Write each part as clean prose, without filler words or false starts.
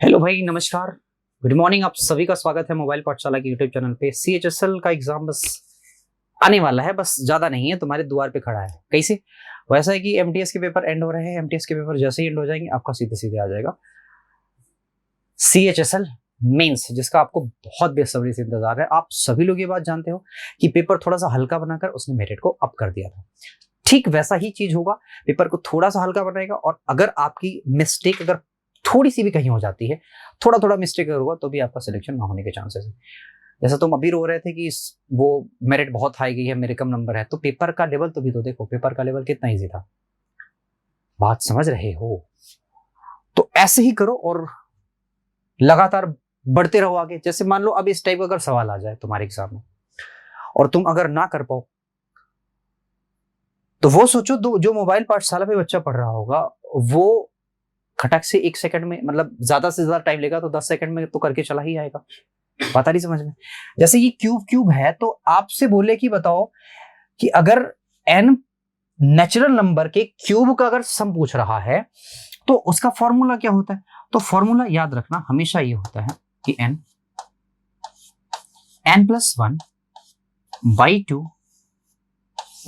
Hello भाई, नमस्कार, good morning. आप सभी का स्वागत है मोबाइल पाठशाला के यूट्यूब चैनल पे। सीएचएसएल का एग्जाम बस आने वाला है, बस ज्यादा नहीं है, तुम्हारे द्वार पे खड़ा है। कैसे? वैसा है कि एमटीएस के पेपर एंड हो रहे हैं। एमटीएस के पेपर जैसे ही एंड हो जाएंगे आपका सीधे सीधे आ जाएगा सीएचएसएल मेंस, जिसका आपको बहुत बेसब्री से इंतजार है। आप सभी लोग ये बात जानते हो कि पेपर थोड़ा सा हल्का बनाकर उसने मेरिट को अप कर दिया था। ठीक वैसा ही चीज होगा, पेपर को थोड़ा सा हल्का बनाएगा, और अगर आपकी मिस्टेक अगर थोड़ी सी भी कहीं हो जाती है, थोड़ा थोड़ा मिस्टेक अगर हुआ, तो भी आपका सिलेक्शन ना होने के चांसेस है। जैसा तुम अभी रो रहे थे कि वो मेरिट बहुत हाई गई है, मेरे कम नंबर है, तो पेपर का लेवल तो भी तो देखो, पेपर का लेवल कितना ईजी था। बात समझ रहे हो? तो ऐसे ही करो और लगातार बढ़ते रहो आगे। जैसे मान लो अब इस टाइप का अगर सवाल आ जाए तुम्हारे एग्जाम में और तुम अगर ना कर पाओ, तो वो सोचो जो मोबाइल पाठशाला पे बच्चा पढ़ रहा होगा, वो खटक से 1 सेकंड में, मतलब ज्यादा से ज्यादा टाइम लेगा तो 10 सेकंड में तो करके चला ही आएगा। पता नहीं समझ में? जैसे ये क्यूब क्यूब है, तो आपसे बोले कि बताओ कि अगर एन नेचुरल नंबर के क्यूब का अगर सम पूछ रहा है तो उसका फॉर्मूला क्या होता है? तो फॉर्मूला याद रखना हमेशा ये होता है कि n+1/2,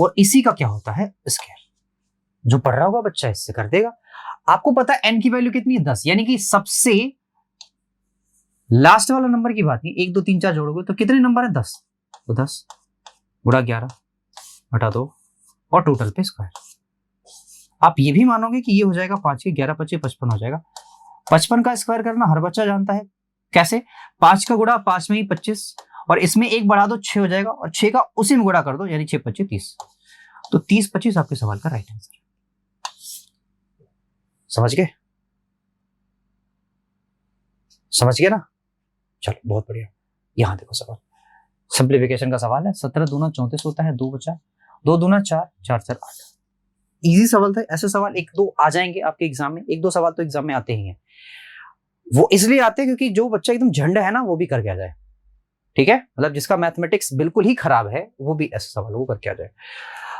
और इसी का क्या होता है? स्क्वायर। जो पढ़ रहा होगा बच्चा इससे कर देगा। आपको पता है एन की वैल्यू कितनी है? 10, यानी कि सबसे लास्ट वाला नंबर की बात नहीं, 1 2 3 4 जोड़ोगे तो कितने नंबर है? 10। तो 10 गुणा 11 बटा 2 और टोटल पे स्क्वायर। आप ये भी मानोगे कि ये हो जाएगा 5 के 11 25 55 हो जाएगा। 55 का स्क्वायर करना हर बच्चा जानता है। कैसे? 5 का गुणा 5 में ही 25, और इसमें 1 बढ़ा दो 6 हो जाएगा, और 6 का उसी में गुणा कर दो, यानी 6 25 30। तो 30 25 आपके सवाल का राइट आंसर। समझ गए? समझ गए ना? चलो बहुत बढ़िया। यहां देखो सवाल, सिंप्लीफिकेशन का सवाल है। 17 दूना 34 होता है, 2 बचा, 2 दूना 4, 4 4 8। इजी सवाल था। ऐसे सवाल 1 2 आ जाएंगे आपके एग्जाम में, 1 2 सवाल तो एग्जाम में आते ही हैं। वो इसलिए आते हैं क्योंकि जो बच्चा एकदम झंड है ना, वो भी करके आ जाए। ठीक है, मतलब जिसका मैथमेटिक्स बिल्कुल ही खराब है, वो भी ऐसे सवाल वो करके आ जाए।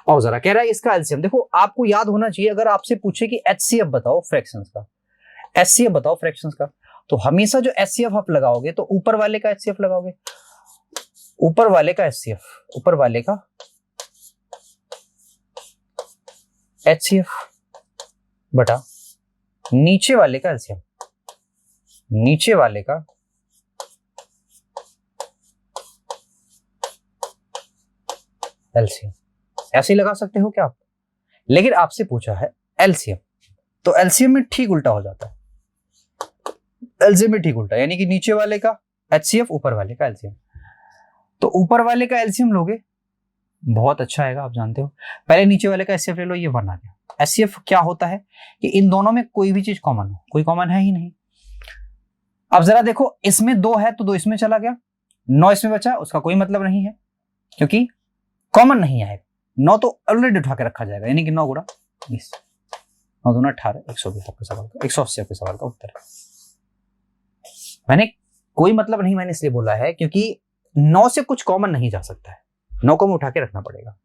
और जरा कह रहा है इसका एलसीएम देखो, आपको याद होना चाहिए। अगर आपसे पूछे कि एचसीएफ बताओ फ्रैक्शंस का, एचसीएफ बताओ फ्रैक्शंस का, तो हमेशा जो एचसीएफ आप लगाओगे तो ऊपर वाले का एचसीएफ लगाओगे, ऊपर वाले का एचसीएफ, ऊपर वाले का एचसीएफ बटा नीचे वाले का एलसीएम, नीचे वाले का एलसीएम। ऐसे ही लगा सकते हो क्या आप? लेकिन आपसे पूछा है एलसीएम, तो एलसीएम में ठीक उल्टा हो जाता है। एलसीएम में ठीक उल्टा, यानी कि नीचे वाले का एचसीएफ, ऊपर वाले का एलसीएम। तो ऊपर वाले का एलसीएम लोगे, बहुत अच्छा आएगा, आप जानते हो। पहले नीचे वाले का एचसीएफ ले लो, ये 1 आ गया। एचसीएफ क्या होता है कि इन दोनों में कोई भी चीज कॉमन हो, कोई कॉमन है ही नहीं। अब जरा देखो, इसमें 2 है तो 2 इसमें चला गया, 9 इसमें बचा, उसका कोई मतलब नहीं है क्योंकि कॉमन नहीं आएगा। 9 तो ऑलरेडी उठा के रखा जाएगा, यानी कि 9 गुणा 20, 9 दूना 18, 120 आपके सवाल का, 180 आपके सवाल का उत्तर है। मैंने कोई मतलब नहीं, मैंने इसलिए बोला है क्योंकि 9 से कुछ कॉमन नहीं जा सकता है, 9 को उठा के रखना पड़ेगा।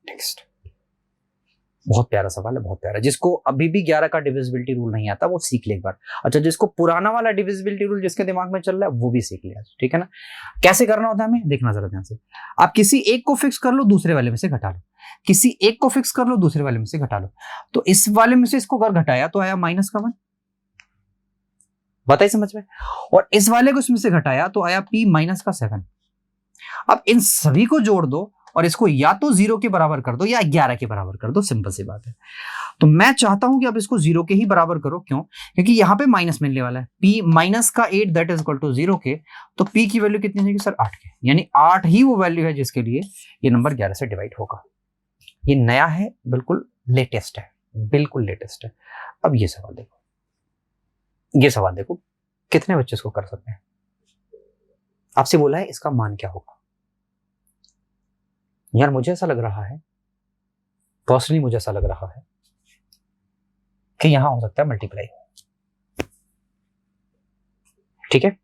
नेक्स्ट, बहुत प्यारा सवाल है, बहुत प्यारा। जिसको अभी भी 11 का डिविजिबिलिटी रूल नहीं आता वो सीख ले एक बार। अच्छा, जिसको पुराना वाला डिविजिबिलिटी रूल जिसके दिमाग में चल रहा है वो भी सीख लिया, ठीक है ना? कैसे करना होता है हमें देखना जरा ध्यान से। आप किसी एक को फिक्स कर लो, दूसरे वाले में से घटा लो, किसी एक को फिक्स कर लो, दूसरे वाले में से घटा लो। तो इस वाले में से इसको अगर घटाया तो आया -1, बताइए समझ में। और इस वाले को इसमें से घटाया तो आया P-7। अब इन सभी को जोड़ दो और इसको या तो 0 के बराबर कर दो या 11 के बराबर कर दो, सिंपल सी बात है। तो मैं चाहता हूं कि आप इसको 0 के ही बराबर करो। क्यों? क्योंकि यहां पे माइनस मिलने वाला है। P -8 that is equal to 0 के, तो P की वैल्यू कितनी होगी सर? 8 के, यानी 8 ही वो वैल्यू है जिसके लिए ये नंबर 11 से डिवाइड होगा। ये नया है, बिल्कुल लेटेस्ट है, बिल्कुल लेटेस्ट है। अब ये सवाल देखो, ये सवाल देखो, कितने बच्चे इसको कर सकते हैं? आपसे बोला है इसका मान क्या होगा। यार मुझे ऐसा लग रहा है, पर्सनली मुझे ऐसा लग रहा है कि यहां हो सकता है मल्टीप्लाई, ठीक है,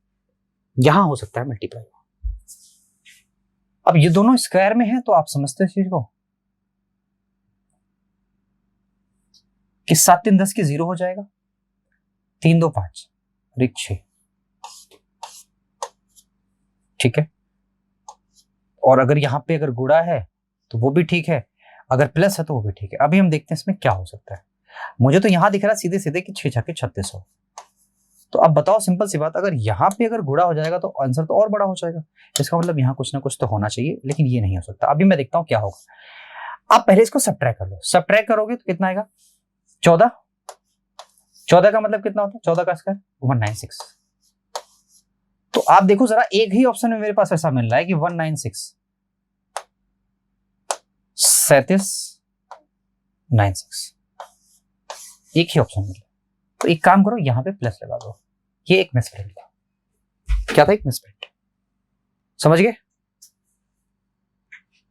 यहां हो सकता है मल्टीप्लाई। अब ये दोनों स्क्वायर में है तो आप समझते हैं इस चीज को कि 7 3 10 के 0 हो जाएगा, 3 2 5, और एक 6, ठीक है। और अगर यहां पे अगर गुणा है तो वो भी ठीक है, अगर प्लस है तो वो भी ठीक है। अभी हम देखते हैं इसमें क्या हो सकता है। मुझे तो यहां दिख रहा है सीधे सीधे कि 6 छक्के 36 हो। तो अब बताओ, सिंपल सी बात, अगर यहाँ पे अगर गुणा हो जाएगा तो आंसर तो और बड़ा हो जाएगा। इसका मतलब यहाँ कुछ ना कुछ तो होना चाहिए, लेकिन ये नहीं हो सकता। अभी मैं देखता हूँ क्या होगा। आप पहले इसको सब्ट्रैक्ट कर लो। सब्ट्रैक्ट करोगे तो कितना आएगा? 14। 14 का मतलब कितना होता है? 14 का स्क्वायर 196। तो आप देखो जरा, एक ही ऑप्शन में मेरे पास ऐसा मिल रहा है कि 196 3796, एक ही ऑप्शन मिल रहा है। तो एक काम करो, यहां पे प्लस लगा दो। ये एक मिसप्रिंट था। क्या था? एक मिसप्रिंट। समझ गए?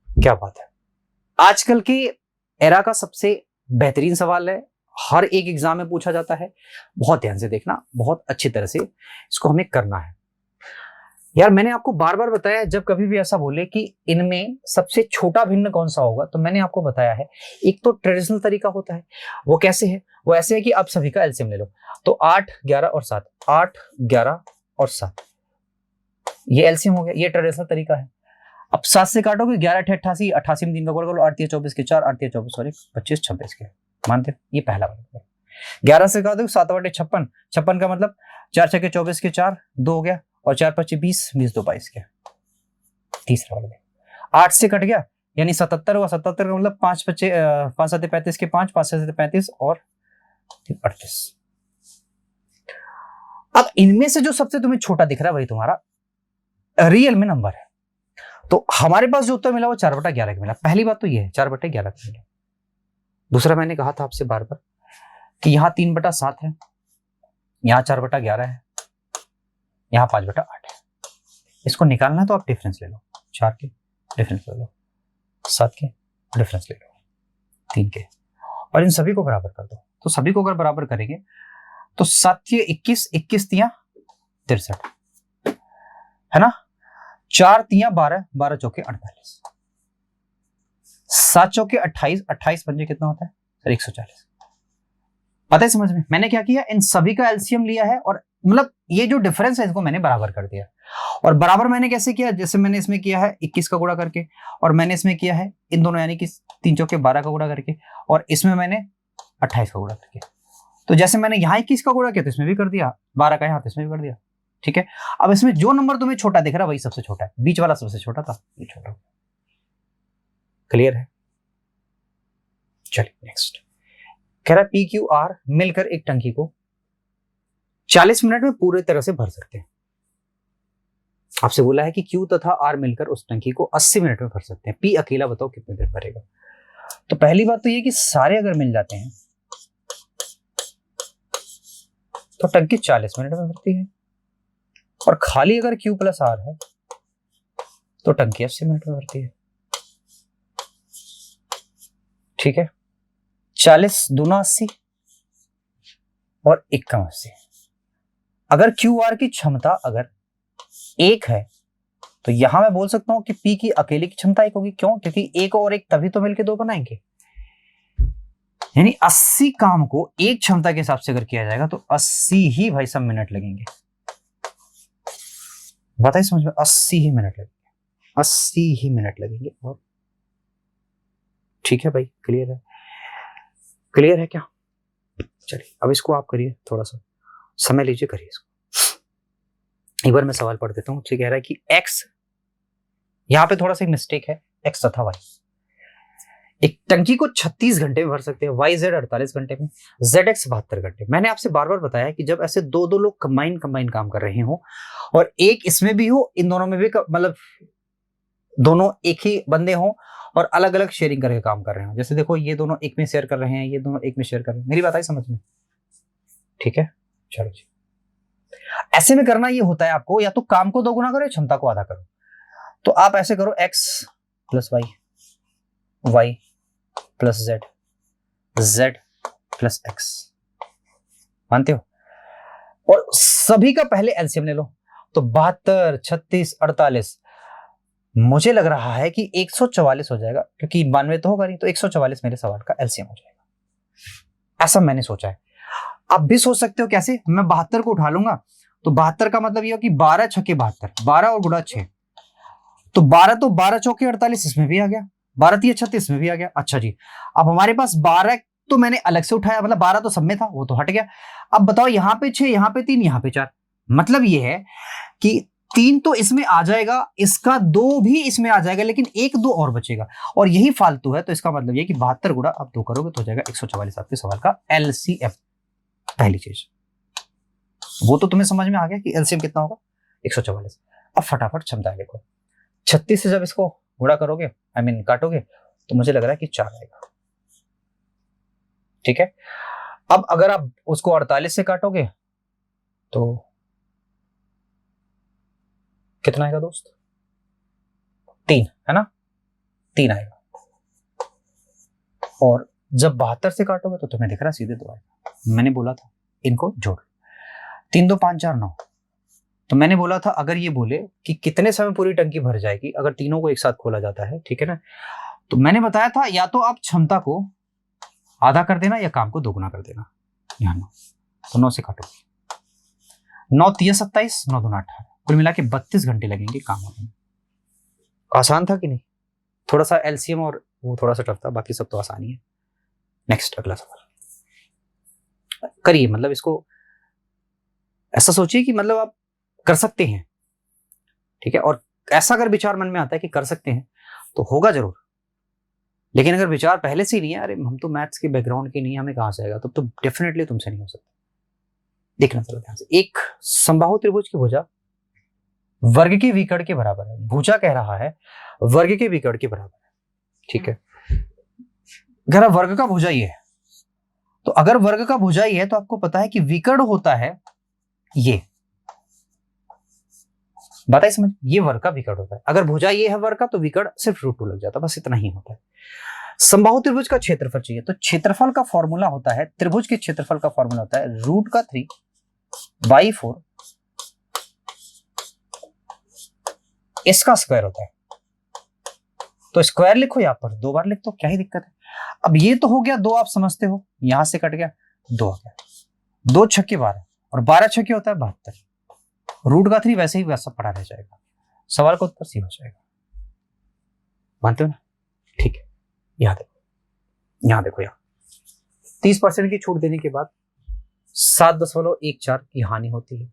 क्या बात है। आजकल के एरा का सबसे बेहतरीन सवाल है, हर एक एग्जाम में पूछा जाता है। बहुत ध्यान से देखना, बहुत अच्छी तरह से इसको हमें करना है। यार मैंने आपको बार बार बताया, जब कभी भी ऐसा बोले कि इनमें सबसे छोटा भिन्न कौन सा होगा, तो मैंने आपको बताया है एक तो ट्रेडिशनल तरीका होता है। वो कैसे है? वो ऐसे है कि आप सभी का एलसीएम ले लो। तो 8, 11 और 7, 8, 11 और 7, ये एलसीएम हो गया। ये ट्रेडिशनल तरीका है। अब 7 से काटोगे, 11 8 88, 88 में 3 का गुणा करो, 8 24 के 4, 8 24 सॉरी 25 26 के, मानते हो? ये पहला वाला। 11 से काटोगे 7 बटे 56, 56 का मतलब 4 6 24 के 4, 2 हो गया, और 4 5 20, 20 2 22 के, तीसरा वाला। 8 से कट गया यानी 77 हुआ, 77 का मतलब 5 5 7 35 के 5, 5 7 35 और 38। अब इनमें से जो सबसे तुम्हें छोटा दिख रहा है वही तुम्हारा रियल में नंबर है। तो हमारे पास जो उत्तर मिला वो 4/11 का मिला। पहली बात तो ये है, 4/11 का मिला। दूसरा, मैंने कहा था आपसे बार बार कि यहाँ 3/7 है, यहाँ 4/11 है, यहाँ 5/8 है। इसको निकालना है तो आप डिफरेंस ले लो, 4 के डिफरेंस ले लो, 7 के डिफरेंस ले लो, 3 के, और इन सभी को बराबर कर दो। तो सभी को अगर बराबर करेंगे तो 7 के 21, 21 तिया 63, है ना? 4 तिया 12, 12 चौके 48, 7 चौके 28, 28 पंजे कितना होता है सर? 140। पता है समझ में? मैंने क्या किया, इन सभी का एलसीएम लिया है, और मतलब ये जो डिफरेंस है इसको मैंने बराबर कर दिया। और बराबर मैंने कैसे किया? जैसे मैंने इसमें किया है 21 का गुणा करके, और मैंने इसमें किया है इन दोनों यानी कि 3 चौके 12 का गुणा करके, और इसमें मैंने 28 का गुणा करके। तो जैसे मैंने यहाँ 21 का गुणा किया तो इसमें भी कर दिया, 12 का यहाँ तो इसमें भी कर दिया, ठीक है। अब इसमें जो नंबर तुम्हें छोटा दिख रहा है वही सबसे छोटा है, बीच वाला सबसे छोटा था, ये छोटा। क्लियर है? चलिए नेक्स्ट। कह रहा पी क्यू आर मिलकर एक टंकी को 40 मिनट में पूरी तरह से भर सकते हैं। आपसे बोला है कि क्यू तथा आर मिलकर उस टंकी को 80 मिनट में भर सकते हैं। पी अकेला बताओ कितनी देर भरेगा? तो पहली बात तो ये कि सारे अगर मिल जाते हैं तो टंकी 40 मिनट में भरती है, और खाली अगर क्यू प्लस आर है तो टंकी 80 मिनट में भरती है, ठीक है। 40 दूना 80 और 1 कम 80। अगर क्यू आर की क्षमता अगर 1 है तो यहां मैं बोल सकता हूं कि पी की अकेले की क्षमता 1 होगी। क्यों? क्योंकि 1 और 1 तभी तो मिलकर 2 बनाएंगे। यानी 80 काम को एक क्षमता के हिसाब से अगर किया जाएगा तो 80 ही भाई सब मिनट लगेंगे। बताइए समझ में? 80 ही मिनट लगेंगे, 80 ही मिनट लगेंगे। और ठीक है भाई, क्लियर है? क्लियर है क्या? चलिए अब इसको आप करिए, थोड़ा सा समय लीजिए, करिए इसको। एक बार मैं सवाल पढ़ देता हूँ। कह रहा है कि x, यहां पे थोड़ा सा एक मिस्टेक है, x तथा y एक टंकी को 36 घंटे में भर सकते हैं, YZ 48 घंटे में, ZX 72 घंटे। मैंने आपसे बार बार बताया कि जब ऐसे दो लोग कंबाइन काम कर रहे हो और एक इसमें भी हो, इन दोनों में भी मतलब दोनों एक ही बंदे हो और अलग अलग शेयरिंग करके काम कर रहे हो। जैसे देखो ये दोनों एक में शेयर कर रहे हैं, ये दोनों एक में शेयर कर रहे हैं। मेरी बात आई समझ में? ठीक है, चलो जी। ऐसे में करना ये होता है आपको, या तो काम को 2 गुना करो या क्षमता को आधा करो। तो आप ऐसे करो, x plus y, y plus z, z plus x, मानते हो? और सभी का पहले एलसीएम ले लो। तो 72, 36, 48, मुझे लग रहा है कि 144 हो जाएगा, क्योंकि 92 तो होगा नहीं, तो 144 मेरे सवाल का एलसीएम हो जाएगा, ऐसा मैंने सोचा है। आप भी सोच सकते हो कैसे, मैं 72 को उठा लूंगा तो 72 का मतलब ये हो कि 12 छके 72, 12 और गुणा 6, तो 12 तो 12 चौके 48, इसमें भी आ गया, 12 तिया 36 में भी आ गया। अच्छा जी, अब हमारे पास 12 तो मैंने अलग से उठाया, मतलब 12 तो सब में था, वो तो हट गया। अब बताओ यहाँ पे 6, यहाँ पे 3, यहाँ पे 4, मतलब ये है कि 3 तो इसमें आ जाएगा, इसका 2 भी इसमें आ जाएगा, लेकिन 1 2 और बचेगा, और यही फालतू है। तो इसका मतलब ये कि 72 गुणा आप 2 करोगे तो हो जाएगा 144, आपके सवाल का एलसीएम। पहली चीज वो तो तुम्हें समझ में आ गया कि एलसीएम कितना होगा, 144। अब फटाफट क्षमता देखो, 36 से जब इसको गुणा करोगे, काटोगे, तो मुझे लग रहा है कि 4 आएगा। ठीक है, अब अगर आप उसको 48 से काटोगे तो कितना आएगा दोस्त, 3 है ना, 3 आएगा। और जब 72 से काटोगे तो तुम्हें दिख रहा है सीधे 2 आएगा। मैंने बोला था इनको जोड़, 3 2 5 4 9, तो मैंने बोला था अगर ये बोले कि कितने समय पूरी टंकी भर जाएगी अगर तीनों को एक साथ खोला जाता है, ठीक है ना, तो मैंने बताया था या तो आप क्षमता को आधा कर देना या काम को दोगुना कर देना। यहाँ 9, तो 9 से काटो, 9 3 27, 9 2 18, कुल मिला के 32 घंटे लगेंगे काम होने में। आसान था कि नहीं, थोड़ा सा एलसीएम और वो थोड़ा सा टफ था, बाकी सब तो आसान ही है। नेक्स्ट अगला सवाल करिए, मतलब इसको ऐसा सोचिए कि मतलब आप कर सकते हैं, ठीक है, और ऐसा अगर विचार मन में आता है कि कर सकते हैं तो होगा जरूर, लेकिन अगर विचार पहले से ही नहीं है, अरे हम तो मैथ्स के बैकग्राउंड के नहीं, हमें कहां से आएगा, तब तो डेफिनेटली तुमसे नहीं हो सकता। देखना चलो ध्यान से, एक समबाहु त्रिभुज की भुजा वर्ग के विकर्ण के बराबर है, भुजा कह रहा है वर्ग के विकर्ण के बराबर है, ठीक है, अगर वर्ग का भुजा ही है, तो अगर वर्ग का भुजा ही है तो आपको पता है कि विकर्ण होता है ये, बताइए समझ, ये वर्ग का विकर्ण होता है। अगर भुजा ये है वर्ग का तो विकर्ण सिर्फ √2 लग जाता है, बस इतना ही होता है। समबाहु त्रिभुज का क्षेत्रफल चाहिए, तो क्षेत्रफल का फॉर्मूला होता है, त्रिभुज के क्षेत्रफल का फॉर्मूला होता है √3/4 इसका स्क्वायर होता है। तो स्क्वायर लिखो, यहां पर 2 बार लिख दो, क्या ही दिक्कत है। अब ये तो हो गया 2, आप समझते हो, यहां से कट गया 2 आ गया, 2 छक्के 12 और 12 छक्के होता है 72, √3 वैसे ही वैसा पड़ा रह जाएगा, सवाल का उत्तर सी हो जाएगा। मानते हो ना, ठीक है, यहां देखो यहाँ 30% की छूट देने के बाद 7.14 की हानि होती है,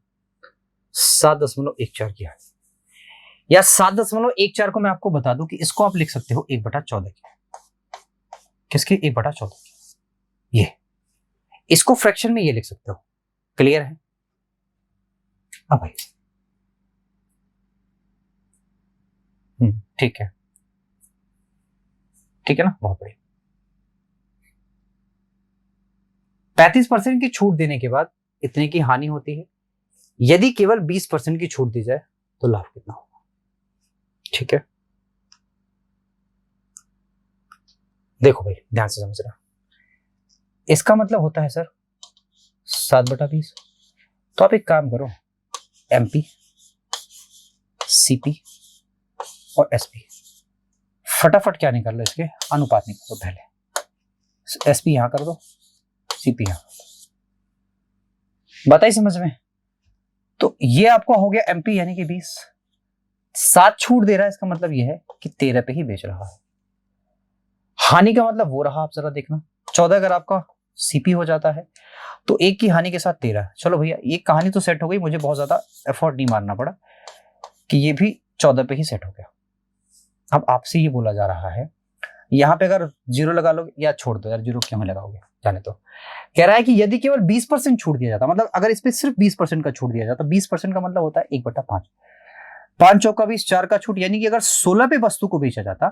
7.14 की हानि, या 7.14 को मैं आपको बता दूं कि इसको आप लिख सकते हो 1/14 की, किसके 1/14 की, ये इसको फ्रैक्शन में ये लिख सकते हो, क्लियर है। अब भाई ठीक है, ठीक है ना, बहुत बढ़िया। 35% की छूट देने के बाद इतने की हानि होती है, यदि केवल 20% की छूट दी जाए तो लाभ कितना होगा, ठीक है। देखो भाई ध्यान से समझना, इसका मतलब होता है सर 7/20, तो आप एक काम करो, एमपी सीपी और एसपी फटाफट क्या निकाल लो, इसके अनुपात निकाल दो, पहले एसपी यहां कर दो, सीपी यहां, बताइए समझ में। तो ये आपका हो गया एमपी यानी कि 20, 7 छूट दे रहा है, इसका मतलब ये है कि 13 पे ही बेच रहा है। हानि का मतलब वो रहा, आप जरा देखना, 14 अगर आपका सीपी हो जाता है तो 1 की हानि के साथ 13। चलो भैया ये कहानी तो सेट हो गई, मुझे बहुत ज्यादा एफर्ट नहीं मारना पड़ा कि ये भी 14 पे ही सेट हो गया। अब आपसे ये बोला जा रहा है, यहाँ पे अगर 0 लगा लो, या छोड़ दो यार, 0 क्यों में लगाओगे, जाने तो। कह रहा है कि यदि केवल 20% छूट दिया जाता, मतलब अगर इस पे सिर्फ 20% का छूट दिया जाता, 20% का मतलब होता है 1/5, 5 चौका 20, 4 का छूट, यानी कि अगर 16 पे वस्तु को बेचा जाता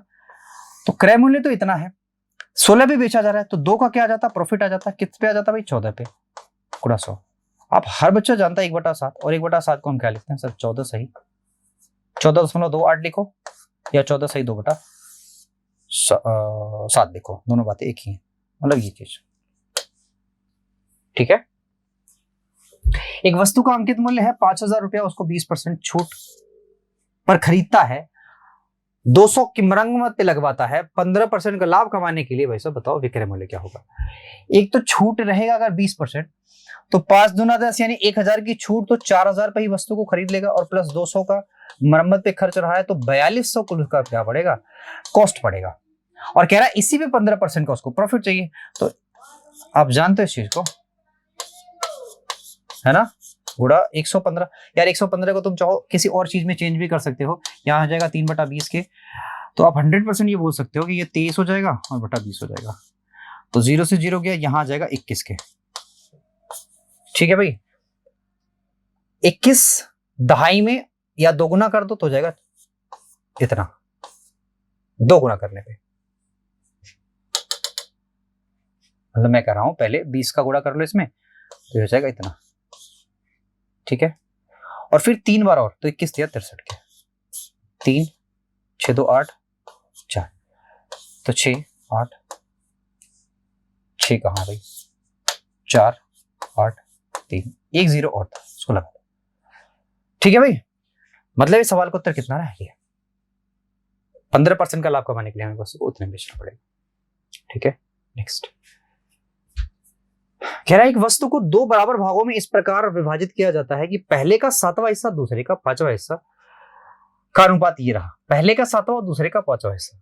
तो क्रय मूल्य तो इतना है, 16 पे बेचा जा रहा है तो 2 का क्या आ जाता, प्रॉफिट आ जाता, किस पे आ जाता भाई, 14 पे गुणा 100। आप हर बच्चा जानता है 1/7, और 1/7 को हम क्या लिखते हैं सर, 14 सही 14.28 लिखो, या 14 सही 2/7 लिखो, दोनों बातें एक ही है, मतलब ये चीज, ठीक है। एक वस्तु का अंकित मूल्य है 5,000 रुपया, उसको 20% छूट पर खरीदता है, 200 की मरम्मत पे लगवाता है 15% का लाभ कमाने के लिए, भाई साहब बताओ विक्रय मूल्य क्या होगा। एक तो छूट रहेगा अगर 20%, तो 5 दूना 10 यानी 1000 की छूट, तो 4000 पे ही वस्तु को खरीद लेगा, और प्लस 200 का मरम्मत पे खर्च रहा है, तो 4200 कुल का क्या पड़ेगा, कॉस्ट पड़ेगा। और कह रहा है इसी पे 15% का उसको प्रॉफिट चाहिए। तो आप जानते हो इस चीज को, है ना, गुड़ा 115। यार 115 को तुम चाहो किसी और चीज में चेंज भी कर सकते हो, यहाँ आ जाएगा 3/20 के, तो आप 100% ये बोल सकते हो कि ये 23 हो जाएगा और बटा 20 हो जाएगा, तो 0 से 0 गया, यहां आ जाएगा 21 के। ठीक है भाई, 21 दहाई में या दोगुना कर दो तो हो जाएगा इतना, दोगुना करने पे, मतलब मैं कह रहा हूं पहले 20 का गुणा कर लो इसमें, तो हो जाएगा इतना। ठीक है, और फिर 3 बार और, तो 21 दिया 63 के, 3 6 2 8 4, तो 6 8 6 कहाँ भाई, 4 8 3, 1 0 और था, उसको लगा दो। ठीक है भाई, मतलब इस सवाल का उत्तर कितना रह गया, 15% का लाभ कमाने के लिए हमें वस्तु को उतने बेचना पड़ेगा। ठीक है, नेक्स्ट कह रहा है एक वस्तु को 2 बराबर भागों में इस प्रकार विभाजित किया जाता है कि पहले का 7वां हिस्सा दूसरे का 5वां हिस्सा का अनुपात ये रहा, पहले का 7वां दूसरे का 5वां हिस्सा,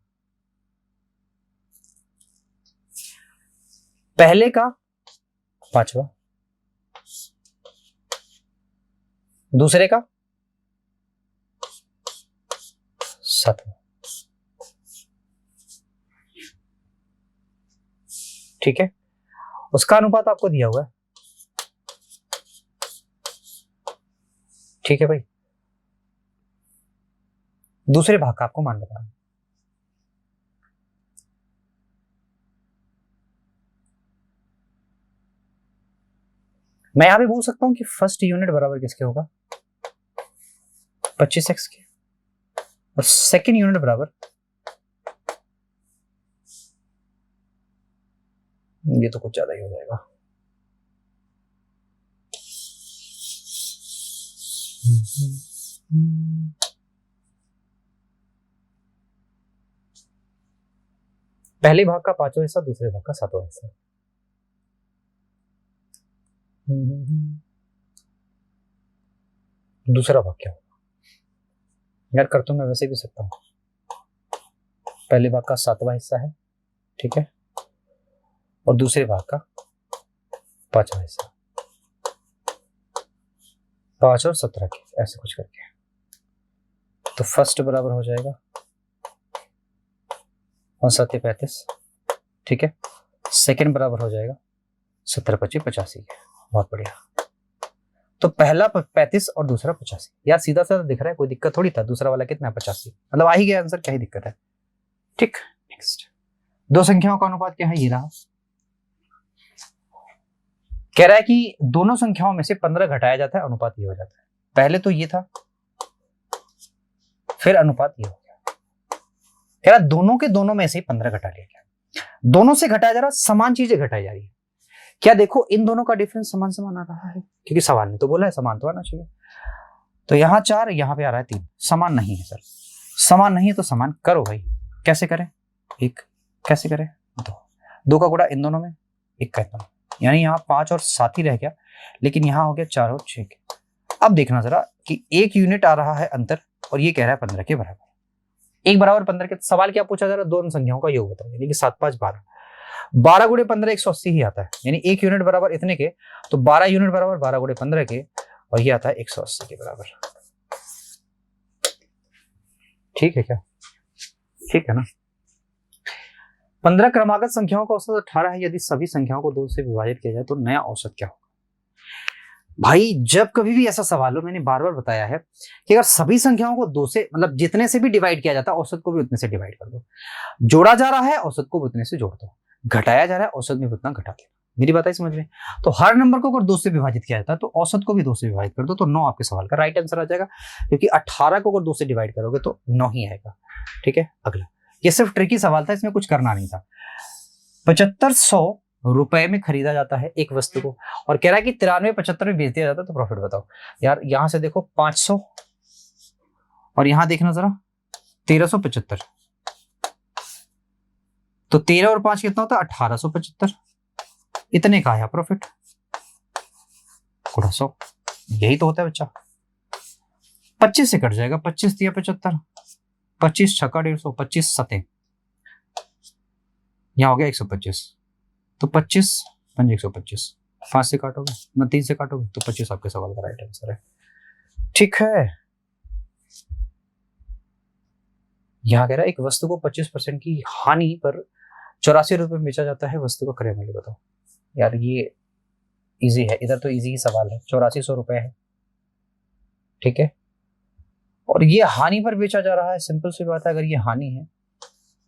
पहले का 5वां दूसरे का 7वां। ठीक है, उसका अनुपात आपको दिया हुआ है। ठीक है भाई, दूसरे भाग का आपको मान बताना। मैं यहां भी बोल सकता हूं कि फर्स्ट यूनिट बराबर किसके होगा, 25x के, और सेकेंड यूनिट बराबर, ये तो कुछ ज्यादा ही हो जाएगा, पहले भाग का 5वां हिस्सा दूसरे भाग का 7वां हिस्सा। दूसरा भाग क्या होगा यार, कर तो मैं वैसे भी सकता हूं, पहले भाग का 7वां हिस्सा है, ठीक है, और दूसरे भाग का 5वां हिस्सा, 5 और 17 के, ऐसे कुछ करके, तो फर्स्ट बराबर हो जाएगा 7 35, ठीक है, सेकंड बराबर हो जाएगा 17 25 85 के, बहुत बढ़िया। तो पहला 35 और दूसरा 85, यार सीधा साधा दिख रहा है, कोई दिक्कत थोड़ी था, दूसरा वाला कितना है 85, मतलब आ ही गया आंसर, क्या ही दिक्कत है। ठीक, नेक्स्ट, दो संख्याओं का अनुपात क्या है, ये रहा। कह रहा है कि दोनों संख्याओं में से 15 घटाया जाता है, अनुपात ये हो जाता है। पहले तो ये था, फिर अनुपात ये हो गया। कह रहा दोनों के दोनों में से 15 घटा लिया गया, दोनों से घटाया जा रहा, समान चीजें घटाई जा रही है। क्या देखो इन दोनों का डिफरेंस समान समान आ रहा है, क्योंकि सवाल ने तो बोला है समान तो आना चाहिए। तो यहाँ 4, यहाँ पे आ रहा है 3, समान नहीं है सर, समान नहीं है तो समान करो भाई, कैसे करें, 1 कैसे करें, 2 का गुणा इन दोनों में, 1 का इन दोनों, यानी यहाँ 5 और 7 ही रह गया, लेकिन यहाँ हो गया 4 और 6 के। अब देखना जरा कि 1 यूनिट आ रहा है अंतर, और ये कह रहा है 15 के बराबर। 1 बराबर 15 के, सवाल क्या पूछा जा रहा है, दोनों संख्याओं का योग बताओ, यानी कि 7 5 12, 12 गुणे 15 180 ही आता है, यानी 1 यूनिट बराबर इतने के, तो 12 यूनिट बराबर 12 गुणे 15 के, और ये आता है 180 के बराबर। ठीक है क्या, ठीक है ना। 15 क्रमागत संख्याओं का औसत 18 है, यदि सभी संख्याओं को 2 से विभाजित किया जाए तो नया औसत क्या होगा। भाई जब कभी भी ऐसा सवाल हो, मैंने बार बार बताया है कि अगर सभी संख्याओं को 2 से, मतलब जितने से भी डिवाइड किया जाता है, औसत को भी उतने से डिवाइड कर दो। जोड़ा जा रहा है, औसत को भी उतने से जोड़ दो। घटाया जा रहा है, औसत में उतना घटा दो। मेरी बात है समझ में। तो हर नंबर को अगर 2 से विभाजित किया जाता है तो औसत को भी 2 से विभाजित कर दो, तो 9 आपके सवाल का राइट आंसर आ जाएगा, क्योंकि 18 को अगर 2 से डिवाइड करोगे तो 9 ही आएगा। ठीक है, अगला, ये सिर्फ ट्रिकी सवाल था, इसमें कुछ करना नहीं था। 7500 रुपए में खरीदा जाता है एक वस्तु को, और कह रहा है कि 93 75 में बेच दिया जाता है, तो प्रॉफिट बताओ। यार यहां से देखो 500, और यहां देखना जरा 1375। तो 13 और 5 कितना होता है 1875। इतने का है प्रॉफिट गुणा 100। यही तो होता है बच्चा। 25 से कट जाएगा, 25 दिया 75, 25 छक्का 150, 25 सते, यहाँ हो गया 125। तो 25 पंजे 125, 5 से काटोगे ना 3 से काटोगे तो 25 आपके सवाल का राइट आंसर है। ठीक है, यहाँ कह रहा है एक वस्तु को 25% की हानि पर 84 रुपये में बेचा जाता है, वस्तु का क्रय मूल्य बताओ। यार ये इजी है, इधर तो इजी ही सवाल है, 8400 रुपये है, ठीक है, और ये हानि पर बेचा जा रहा है। सिंपल सी बात है, अगर ये हानि है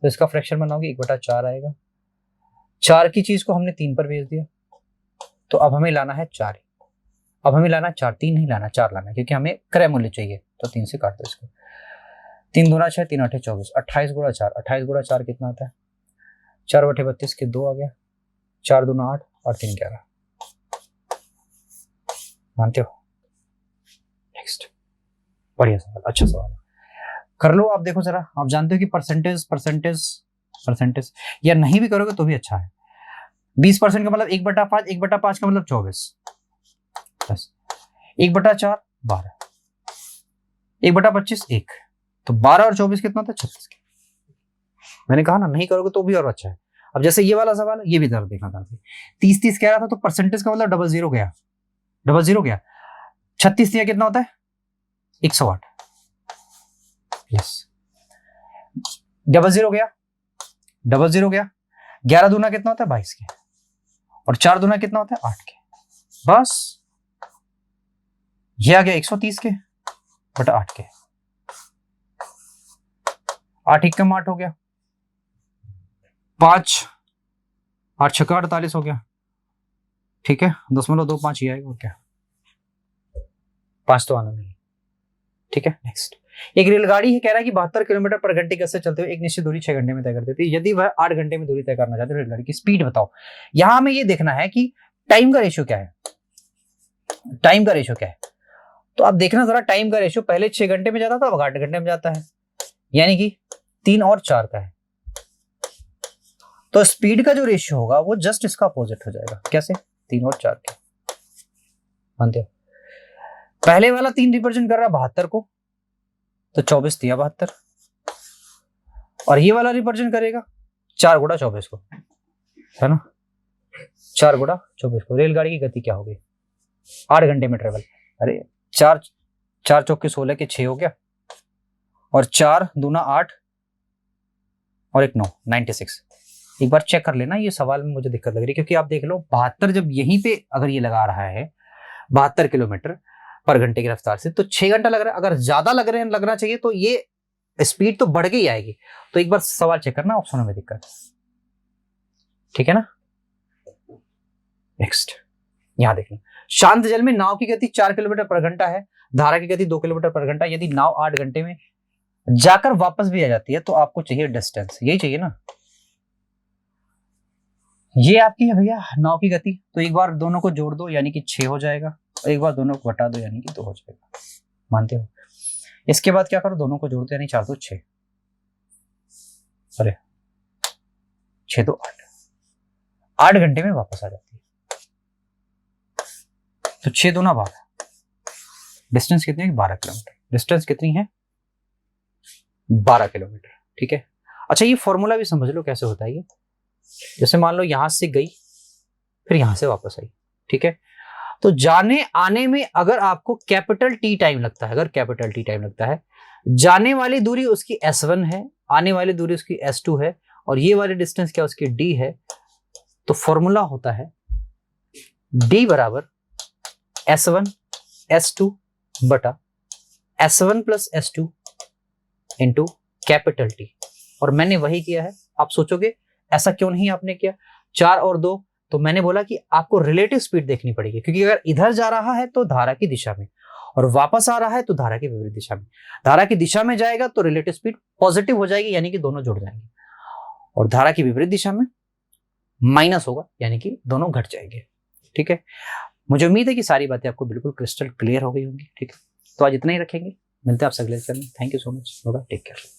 तो इसका फ्रैक्शन बनाओगे 1/4 आएगा। 4 की चीज को हमने 3 पर बेच दिया, तो अब हमें लाना है 4। अब हमें लाना 4, 3 नहीं लाना 4 लाना, क्योंकि हमें क्रय मूल्य चाहिए। तो 3 से काट दो इसको, 3 दूना 6, 3 8 24, 28 गुणा 4, 28 गुणा 4 कितना आता है 4/32 के 2 आ गया, 4 दूना 8 और 3 11। मानते हो? नेक्स्ट, बढ़िया सवाल, अच्छा सवाल है, कर लो आप। देखो जरा, आप जानते हो कि परसेंटेज या नहीं भी करोगे तो भी अच्छा है। 20% का मतलब 1/5, 1/5 का मतलब 24 प्लस 1/4 12, 1/25 1, तो 12 और 24 कितना था 36। मैंने कहा ना नहीं करोगे तो भी और अच्छा है। अब जैसे ये वाला सवाल है, ये भी जरा देखना था, 30 कह रहा था, तो परसेंटेज का मतलब 00 गया, 00 गया, 36 दिया कितना होता है 108, यस 00 गया, 00 गया, 11 दूना कितना होता है 22 के, और 4 दूना कितना होता है 8 के, बस ये आ गया 130 के बटा 8 के, 8 एकम 8 हो गया, 5 8 छक्का 48 हो गया, ठीक है, 0.25 ही आएगा और क्या, 5 तो आना नहीं, ठीक है। नेक्स्ट, एक रेलगाड़ी है, कह रहा है कि 72 किलोमीटर पर घंटे गति से चलते हुए एक निश्चित दूरी 6 घंटे में तय कर देती है। यदि वह 8 घंटे में दूरी तय करना चाहते हैं, रेलगाड़ी की स्पीड बताओ। यहां हमें ये देखना है कि टाइम का रेशियो क्या है, टाइम का रेशियो क्या है। तो आप देखना जरा, टाइम का रेशियो पहले 6 घंटे में जाता था, अब 8 घंटे में जाता है, यानी कि 3 और 4 का है। तो स्पीड का जो रेशियो होगा वो जस्ट इसका अपोजिट हो जाएगा। कैसे? 3 और 4 के, मानते हो? पहले वाला 3 रिप्रेजेंट कर रहा 72 को, तो 24 दिया 72, और ये वाला रिप्रेजेंट करेगा 4 गुणा 24 को, है ना, 4 गुणा 24 को। रेलगाड़ी की गति क्या होगी 8 घंटे में ट्रेवल, अरे 4 चौक के 16 के 6 हो गया, और 4 दूना 8 और 1 9, 96। एक बार चेक कर लेना, ये सवाल में मुझे दिक्कत लग रही है, क्योंकि आप देख लो 72 जब यहीं पे अगर ये लगा रहा है 72 किलोमीटर पर घंटे की रफ्तार से, तो 6 घंटा लग रहा है। अगर ज्यादा लगना चाहिए तो ये स्पीड तो बढ़ के ही आएगी। तो एक बार सवाल चेक करना, ऑप्शनों में दिक्कत, ठीक है ना। नेक्स्ट, यहां देखना, शांत जल में नाव की गति 4 किलोमीटर पर घंटा है, धारा की गति 2 किलोमीटर पर घंटा। यदि नाव 8 घंटे में जाकर वापस भी आ जाती है तो आपको चाहिए डिस्टेंस, यही चाहिए ना। ये आपकी है भैया नाव की गति, तो एक बार दोनों को जोड़ दो यानी कि 6 हो जाएगा, और एक बार दोनों को घटा दो यानी कि 2 हो जाएगा, मानते हो। इसके बाद क्या करो, दोनों को जोड़ दो यानी 4 2 6, अरे 6 2 8, 8 घंटे में वापस आ जाती है। तो 6 2 12, डिस्टेंस कितनी है 12 किलोमीटर, डिस्टेंस कितनी है 12 किलोमीटर, ठीक है। अच्छा, ये फॉर्मूला भी समझ लो कैसे होता है ये। जैसे मान लो यहां से गई फिर यहां से वापस आई, ठीक है, तो जाने आने में अगर आपको कैपिटल टी टाइम लगता है, अगर कैपिटल टी टाइम लगता है, जाने वाली दूरी उसकी S1 है, आने वाली दूरी उसकी S2 है, और ये वाली डिस्टेंस क्या उसकी D है, तो फॉर्मूला होता है D बराबर S1 S2 बटा S1 plus S2 into capital T. और मैंने वही किया है। आप सोचोगे ऐसा क्यों नहीं आपने किया, 4 और 2, तो मैंने बोला कि आपको रिलेटिव स्पीड देखनी पड़ेगी, क्योंकि अगर इधर जा रहा है तो धारा की दिशा में, और वापस आ रहा है तो धारा की विपरीत दिशा में। धारा की दिशा में जाएगा तो रिलेटिव स्पीड पॉजिटिव हो जाएगी, यानी कि दोनों जुड़ जाएंगे, और धारा की विपरीत दिशा में माइनस होगा, यानी कि दोनों घट जाएंगे, ठीक है। मुझे उम्मीद है कि सारी बातें आपको बिल्कुल क्रिस्टल क्लियर हो गई होंगी, ठीक है। तो आज इतना ही रखेंगे, मिलते हैं आपसे अगले लेक्चर में। Thank you so much, take care.